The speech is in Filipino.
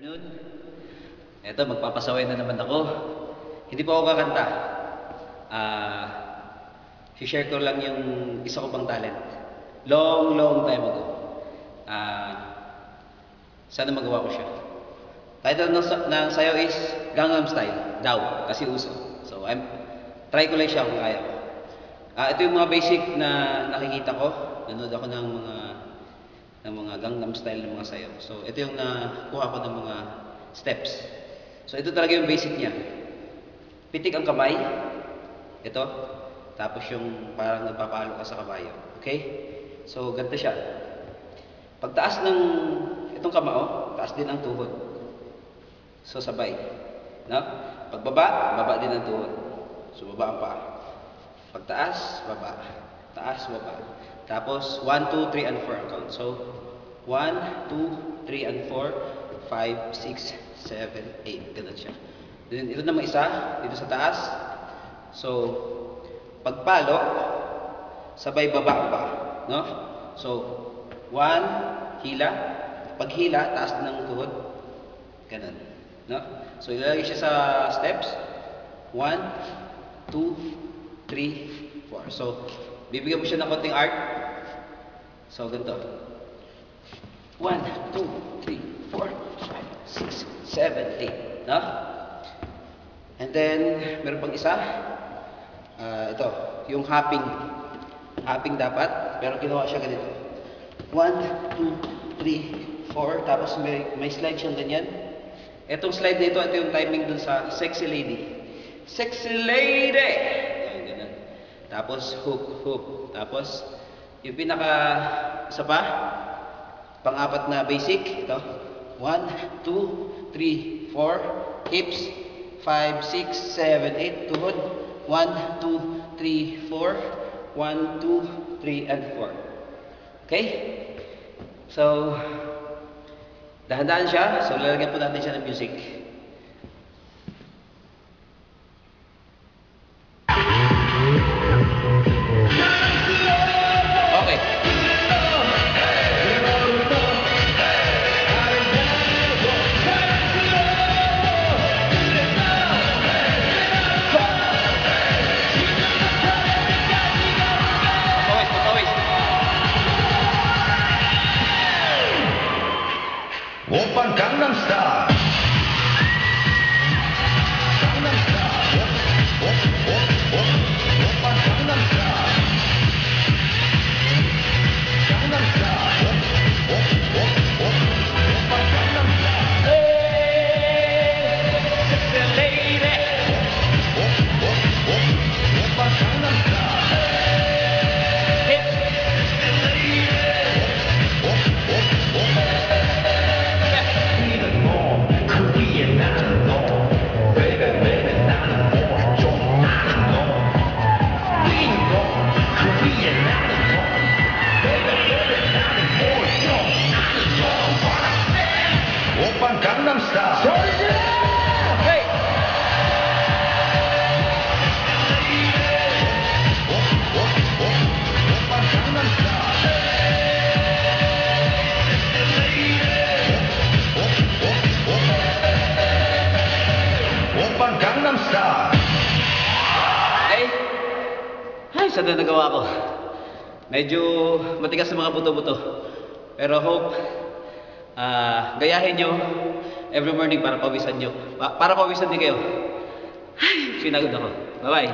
afternoon. Eto, magpapasaway na naman ako. Hindi pa ako kakanta. I-share ko lang yung isa ko pang talent. Long time ago. Sana magawa ko siya. Title ng sayaw is Gangnam Style. Daw, kasi uso. So, try ko lang siya kung kaya ko. Ito yung mga basic na nakikita ko. Nanood ako ng mga Gangnam Style ng mga sayaw. So, ito yung nakuha ko ng mga steps. So, ito talaga yung basic niya. Pitik ang kamay. Ito. Tapos yung parang nagpapalo ka sa kabayo. Okay? So, ganito siya. Pagtaas ng itong kamao, taas din ang tuhod. So, sabay. No? Pagbaba, baba din ang tuhod. So, baba ang paa. Pagtaas, baba. Taas, baba. Tapos, 1, 2, 3, and 4 ang count. So, 1, 2, 3, and 4, 5, 6, 7, 8. Ganun siya. Then, ito naman isa, dito sa taas. So, pagpalo, sabay baba pa. No? So, 1, hila. Paghila, taas din ng tuhod. Ganun. No? So, ilalagay siya sa steps. 1, 2, 3, 4. So, bibigyan mo siya ng konting art. So, ganito. 1, 2, 3, 4, 5, 6, 7, 8. No? And then, meron pang isa. Ito, yung hopping. Hopping dapat, pero ginawa siya ganito. 1, 2, 3, 4. Tapos may slide siyang ganyan. Etong slide na ito yung timing dun sa Sexy Lady. Sexy Lady! Ayan, ganun. Tapos, hook. Tapos, yung pinaka, isa pa, pang-apat na basic. Ito. 1, 2, 3, 4. Hips. 5, 6, 7, 8. Tuhod. 1, 2, 3, 4. 1, 2, 3, and 4. Okay? So, dahan-dahan siya. So, lalagyan po natin siya ng music. Okay. Patawis. Oppan Gangnam Style. Gangnam Style. Oppan Gangnam Style. Gangnam Style. Oppan Gangnam Style. Hey, sexy lady. Oppan Gangnam Style. Hips. Korean 나는 너. Baby 나는 뭐좀 아는 너. Bingo. Korean 나는 너. Baby 나는 뭐좀 아는 너. What I said. Oppan Gangnam Style. 소리 질러. Hey. Oppan Gangnam Style. Oppan Gangnam Style. Ay, saan na nagawa ko? Medyo matigas sa mga buto-buto. Pero hope, gayahin nyo every morning para pawisan nyo. Para pawisan din kayo. Ay, pinagod ako. Bye-bye.